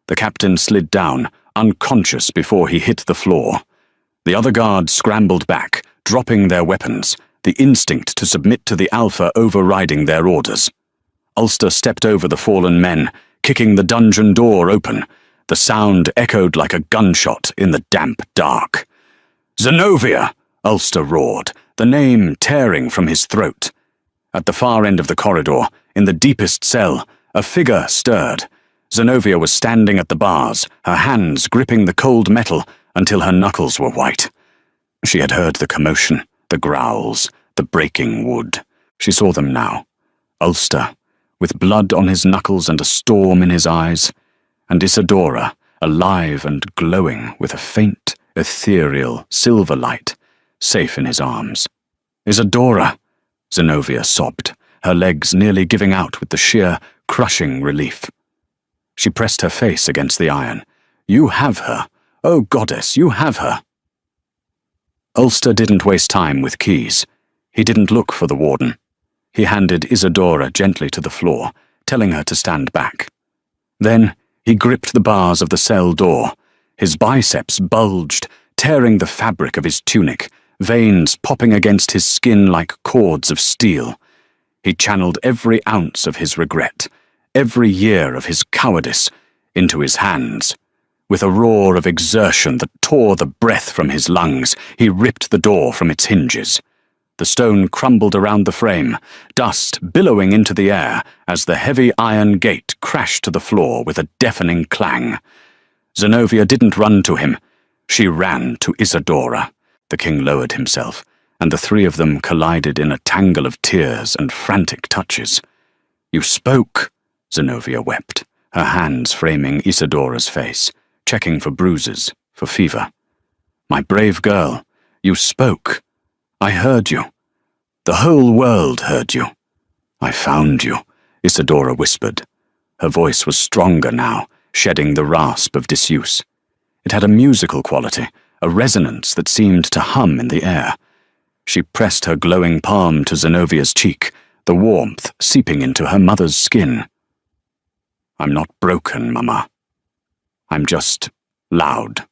The captain slid down, unconscious before he hit the floor. The other guards scrambled back, dropping their weapons, the instinct to submit to the Alpha overriding their orders. Ulster stepped over the fallen men, kicking the dungeon door open. The sound echoed like a gunshot in the damp dark. "Zenobia!" Ulster roared, the name tearing from his throat. At the far end of the corridor, in the deepest cell, a figure stirred. Zenobia was standing at the bars, her hands gripping the cold metal until her knuckles were white. She had heard the commotion, the growls, the breaking wood. She saw them now. Ulster, with blood on his knuckles and a storm in his eyes, and Isadora, alive and glowing with a faint, ethereal, silver light, safe in his arms. "Isadora!" Zenobia sobbed, her legs nearly giving out with the sheer, crushing relief. She pressed her face against the iron. "You have her. Oh, goddess, you have her." Ulster didn't waste time with keys. He didn't look for the warden. He handed Isadora gently to the floor, telling her to stand back. Then he gripped the bars of the cell door. His biceps bulged, tearing the fabric of his tunic, veins popping against his skin like cords of steel. He channeled every ounce of his regret, every year of his cowardice, into his hands. With a roar of exertion that tore the breath from his lungs, he ripped the door from its hinges. The stone crumbled around the frame, dust billowing into the air as the heavy iron gate crashed to the floor with a deafening clang. Zenobia didn't run to him. She ran to Isadora. The king lowered himself, and the three of them collided in a tangle of tears and frantic touches. "You spoke," Zenobia wept, her hands framing Isadora's face, checking for bruises, for fever. "My brave girl, you spoke. I heard you. The whole world heard you. I found you," Isadora whispered. Her voice was stronger now, shedding the rasp of disuse. It had a musical quality, a resonance that seemed to hum in the air. She pressed her glowing palm to Zenovia's cheek, the warmth seeping into her mother's skin. "I'm not broken, Mama. I'm just loud."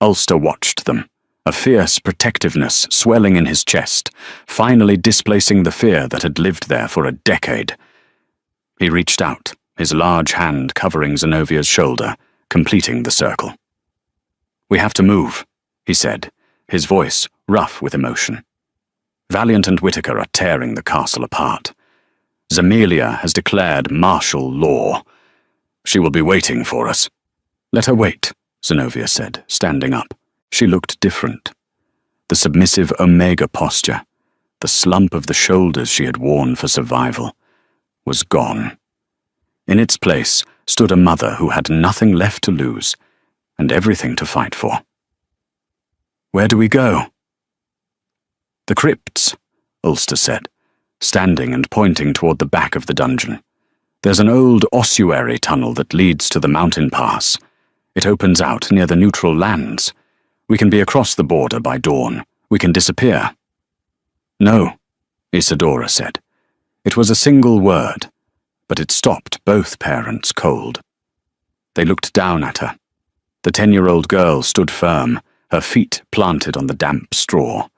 Ulster watched them, a fierce protectiveness swelling in his chest, finally displacing the fear that had lived there for a decade. He reached out, his large hand covering Zenovia's shoulder, completing the circle. "We have to move," he said, his voice rough with emotion. "Valiant and Whitaker are tearing the castle apart. Zemelia has declared martial law. She will be waiting for us." "Let her wait," Zenobia said, standing up. She looked different. The submissive Omega posture, the slump of the shoulders she had worn for survival, was gone. In its place stood a mother who had nothing left to lose and everything to fight for. "Where do we go?" "The crypts," Ulster said, standing and pointing toward the back of the dungeon. "There's an old ossuary tunnel that leads to the mountain pass. It opens out near the neutral lands. We can be across the border by dawn. We can disappear." "No," Isadora said. It was a single word, but it stopped both parents cold. They looked down at her. The 10-year-old girl stood firm, her feet planted on the damp straw.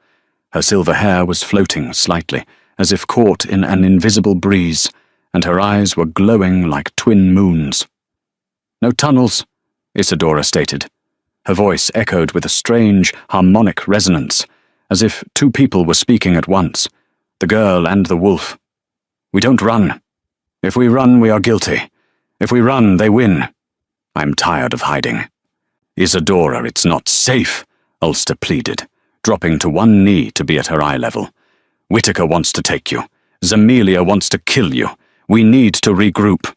Her silver hair was floating slightly, as if caught in an invisible breeze, and her eyes were glowing like twin moons. "No tunnels," Isadora stated. Her voice echoed with a strange, harmonic resonance, as if two people were speaking at once, the girl and the wolf. "We don't run. If we run, we are guilty. If we run, they win. I'm tired of hiding." "Isadora, it's not safe," Ulster pleaded, dropping to one knee to be at her eye level. Whitaker wants to take you. Zemelia wants to kill you. We need to regroup."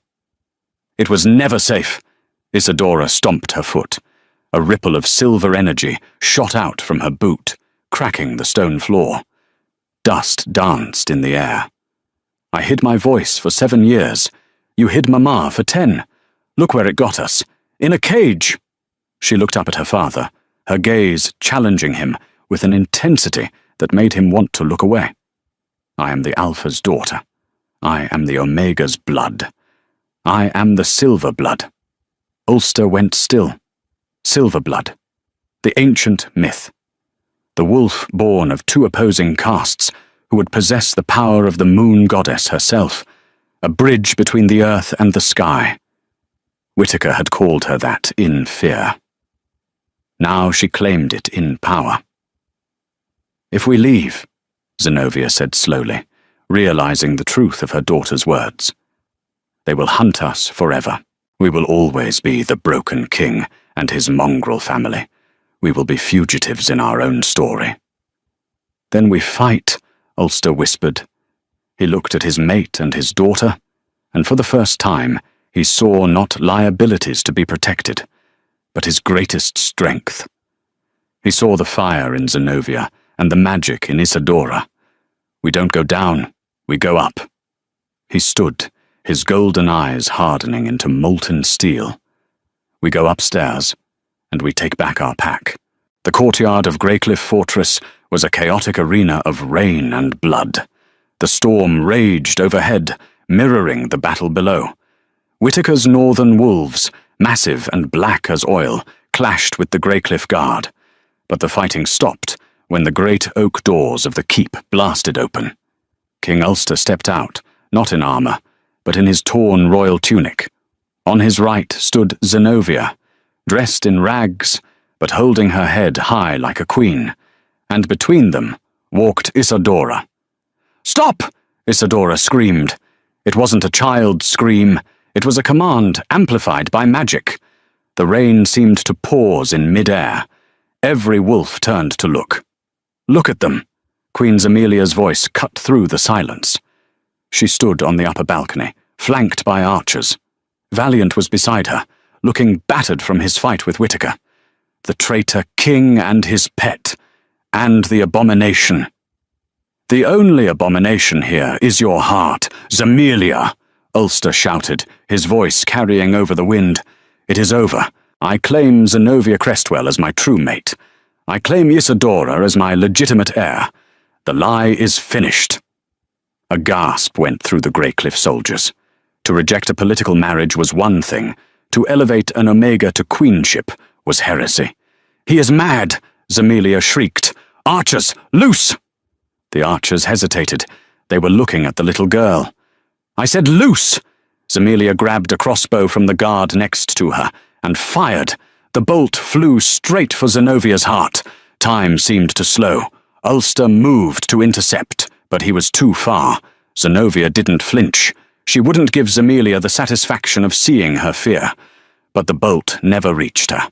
It was never safe. Isadora stomped her foot. A ripple of silver energy shot out from her boot, cracking the stone floor. Dust danced in the air. "I hid my voice for 7 years. You hid Mama for 10. Look where it got us. In a cage." She looked up at her father, her gaze challenging him with an intensity that made him want to look away. "I am the Alpha's daughter. I am the Omega's blood. I am the Silver Blood." Ulster went still. Silver Blood. The ancient myth. The wolf born of 2 opposing castes who would possess the power of the moon goddess herself, a bridge between the earth and the sky. Whitaker had called her that in fear. Now she claimed it in power. "If we leave," Zenobia said slowly, realizing the truth of her daughter's words, "they will hunt us forever. We will always be the Broken King and his mongrel family. We will be fugitives in our own story." "Then we fight," Ulster whispered. He looked at his mate and his daughter, and for the first time he saw not liabilities to be protected, but his greatest strength. He saw the fire in Zenobia and the magic in Isadora. "We don't go down, we go up." He stood, his golden eyes hardening into molten steel. "We go upstairs, and we take back our pack." The courtyard of Greycliff Fortress was a chaotic arena of rain and blood. The storm raged overhead, mirroring the battle below. Whitaker's northern wolves, massive and black as oil, clashed with the Greycliff Guard, but the fighting stopped when the great oak doors of the keep blasted open. King Ulster stepped out, not in armor, but in his torn royal tunic. On his right stood Zenobia, dressed in rags, but holding her head high like a queen, and between them walked Isadora. "Stop!" Isadora screamed. It wasn't a child's scream, it was a command amplified by magic. The rain seemed to pause in mid-air. Every wolf turned to look. "Look at them!" Queen Zemelia's voice cut through the silence. She stood on the upper balcony, flanked by archers. Valiant was beside her, looking battered from his fight with Whitaker. The traitor king and his pet, and the abomination. "The only abomination here is your heart, Zemelia," Ulster shouted, his voice carrying over the wind. "It is over. I claim Zenobia Crestwell as my true mate. I claim Isadora as my legitimate heir. The lie is finished." A gasp went through the Greycliff soldiers. To reject a political marriage was one thing. To elevate an Omega to queenship was heresy. "He is mad!" Zemelia shrieked. "Archers, loose!" The archers hesitated. They were looking at the little girl. "I said loose!" Zemelia grabbed a crossbow from the guard next to her and fired. The bolt flew straight for Zenovia's heart. Time seemed to slow. Ulster moved to intercept, but he was too far. Zenobia didn't flinch. She wouldn't give Zemelia the satisfaction of seeing her fear. But the bolt never reached her.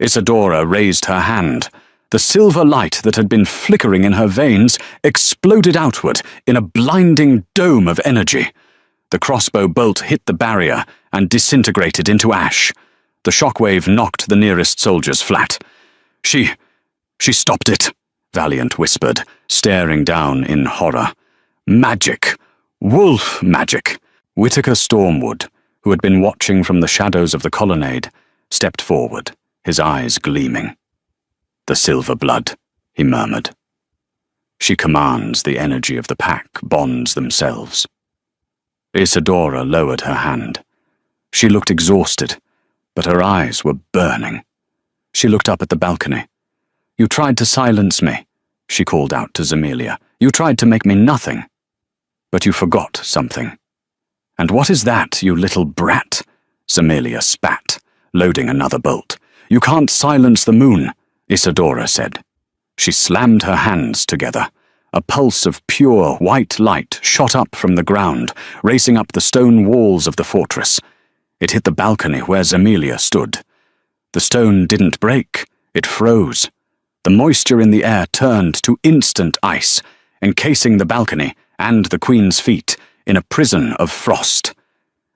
Isadora raised her hand. The silver light that had been flickering in her veins exploded outward in a blinding dome of energy. The crossbow bolt hit the barrier and disintegrated into ash. The shockwave knocked the nearest soldiers flat. She stopped it," Valiant whispered, staring down in horror. "Magic. Wolf magic." Whitaker Stormwood, who had been watching from the shadows of the colonnade, stepped forward, his eyes gleaming. "The Silver Blood," he murmured. "She commands the energy of the pack, bonds themselves." Isadora lowered her hand. She looked exhausted, but her eyes were burning. She looked up at the balcony. "You tried to silence me," she called out to Zemelia. "You tried to make me nothing. But you forgot something." "And what is that, you little brat?" Zemelia spat, loading another bolt. "You can't silence the moon," Isadora said. She slammed her hands together. A pulse of pure white light shot up from the ground, racing up the stone walls of the fortress. It hit the balcony where Zemelia stood. The stone didn't break, it froze. The moisture in the air turned to instant ice. encasing the balcony and the queen's feet in a prison of frost.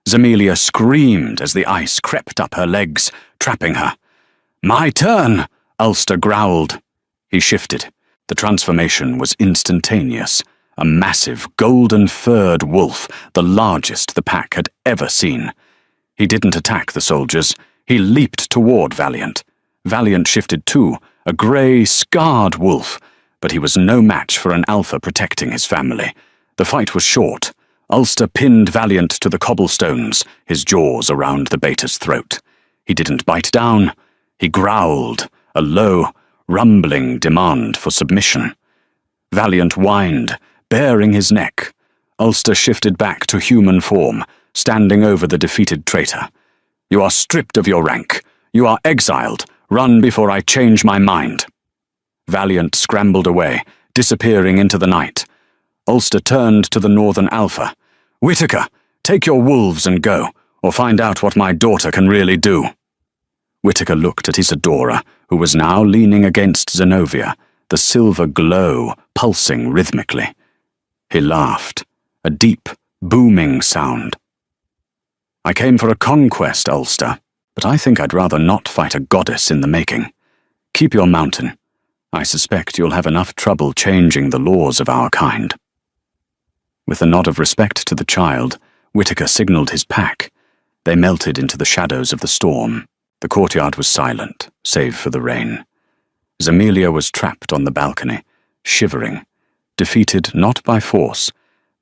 Zemelia screamed as the ice crept up her legs, trapping her. "My turn!" Ulster growled. He shifted. The transformation was instantaneous. A massive, golden-furred wolf, the largest the pack had ever seen. He didn't attack the soldiers. He leaped toward Valiant. Valiant shifted too, a grey, scarred wolf, but he was no match for an alpha protecting his family. The fight was short. Ulster pinned Valiant to the cobblestones, his jaws around the beta's throat. He didn't bite down. He growled, a low, rumbling demand for submission. Valiant whined, baring his neck. Ulster shifted back to human form, standing over the defeated traitor. "You are stripped of your rank. You are exiled. Run before I change my mind." Valiant scrambled away, disappearing into the night. Ulster turned to the Northern Alpha. "Whitaker, take your wolves and go, or find out what my daughter can really do." Whitaker looked at Isadora, who was now leaning against Zenobia, the silver glow pulsing rhythmically. He laughed, a deep, booming sound. "I came for a conquest, Ulster, but I think I'd rather not fight a goddess in the making. Keep your mountain. I suspect you'll have enough trouble changing the laws of our kind." With a nod of respect to the child, Whitaker signalled his pack. They melted into the shadows of the storm. The courtyard was silent, save for the rain. Zemelia was trapped on the balcony, shivering, defeated not by force,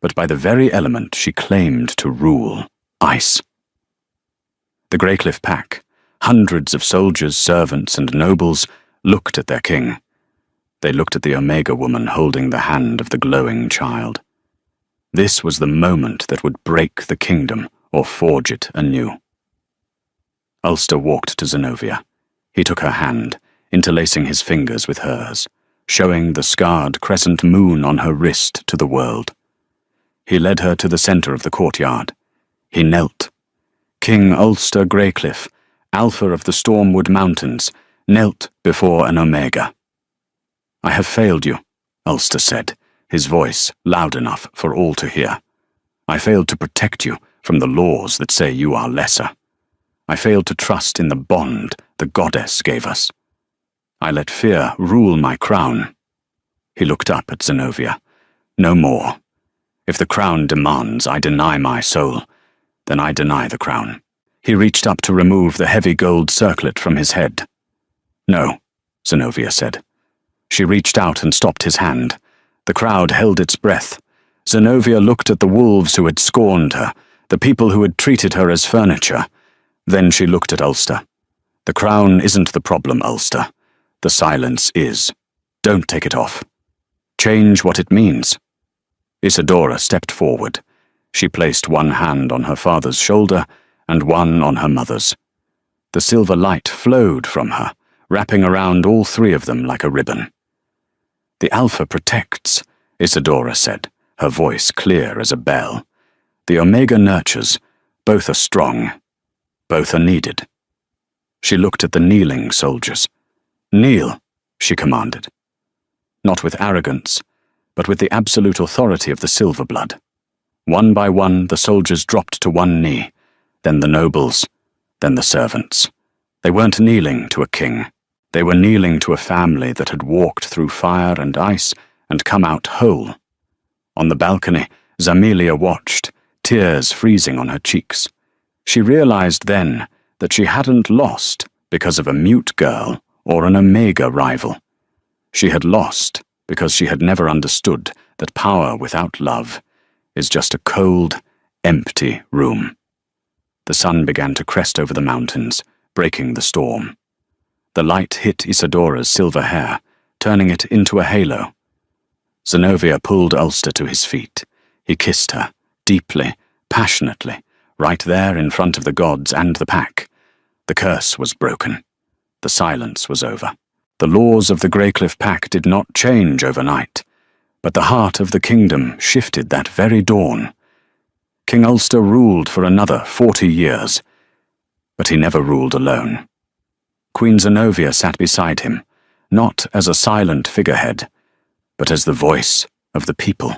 but by the very element she claimed to rule, ice. The Greycliff pack, hundreds of soldiers, servants, and nobles, looked at their king. They looked at the Omega woman holding the hand of the glowing child. This was the moment that would break the kingdom or forge it anew. Ulster walked to Zenobia. He took her hand, interlacing his fingers with hers, showing the scarred crescent moon on her wrist to the world. He led her to the centre of the courtyard. He knelt. King Ulster Greycliff, Alpha of the Stormwood Mountains, knelt before an Omega. "I have failed you," Ulster said, his voice loud enough for all to hear. "I failed to protect you from the laws that say you are lesser. I failed to trust in the bond the goddess gave us. I let fear rule my crown." He looked up at Zenobia. "No more. If the crown demands I deny my soul, then I deny the crown." He reached up to remove the heavy gold circlet from his head. "No," Zenobia said. She reached out and stopped his hand. The crowd held its breath. Zenobia looked at the wolves who had scorned her, the people who had treated her as furniture. Then she looked at Ulster. "The crown isn't the problem, Ulster. The silence is. Don't take it off. Change what it means." Isadora stepped forward. She placed one hand on her father's shoulder and one on her mother's. The silver light flowed from her, wrapping around all three of them like a ribbon. "The Alpha protects," Isadora said, her voice clear as a bell. "The Omega nurtures. Both are strong. Both are needed." She looked at the kneeling soldiers. "Kneel," she commanded. Not with arrogance, but with the absolute authority of the silver blood. One by one, the soldiers dropped to one knee, then the nobles, then the servants. They weren't kneeling to a king. They were kneeling to a family that had walked through fire and ice and come out whole. On the balcony, Zemelia watched, tears freezing on her cheeks. She realized then that she hadn't lost because of a mute girl or an Omega rival. She had lost because she had never understood that power without love is just a cold, empty room. The sun began to crest over the mountains, breaking the storm. The light hit Isadora's silver hair, turning it into a halo. Zenobia pulled Ulster to his feet. He kissed her, deeply, passionately, right there in front of the gods and the pack. The curse was broken. The silence was over. The laws of the Greycliff pack did not change overnight, but the heart of the kingdom shifted that very dawn. King Ulster ruled for another 40 years, but he never ruled alone. Queen Zenobia sat beside him, not as a silent figurehead, but as the voice of the people,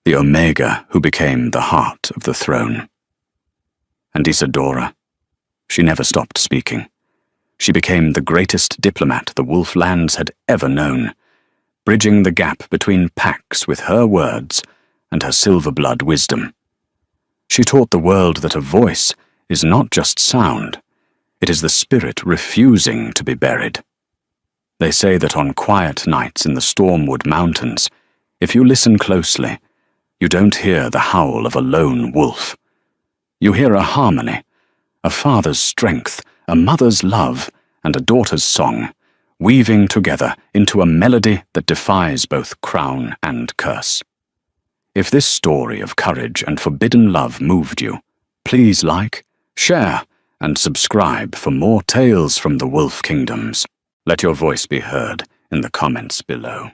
the Omega who became the heart of the throne. And Isadora, she never stopped speaking. She became the greatest diplomat the Wolf Lands had ever known, bridging the gap between packs with her words and her silver-blood wisdom. She taught the world that a voice is not just sound, it is the spirit refusing to be buried. They say that on quiet nights in the Stormwood Mountains, if you listen closely, you don't hear the howl of a lone wolf. You hear a harmony, a father's strength, a mother's love, and a daughter's song, weaving together into a melody that defies both crown and curse. If this story of courage and forbidden love moved you, please like, share, and subscribe for more tales from the Wolf Kingdoms. Let your voice be heard in the comments below.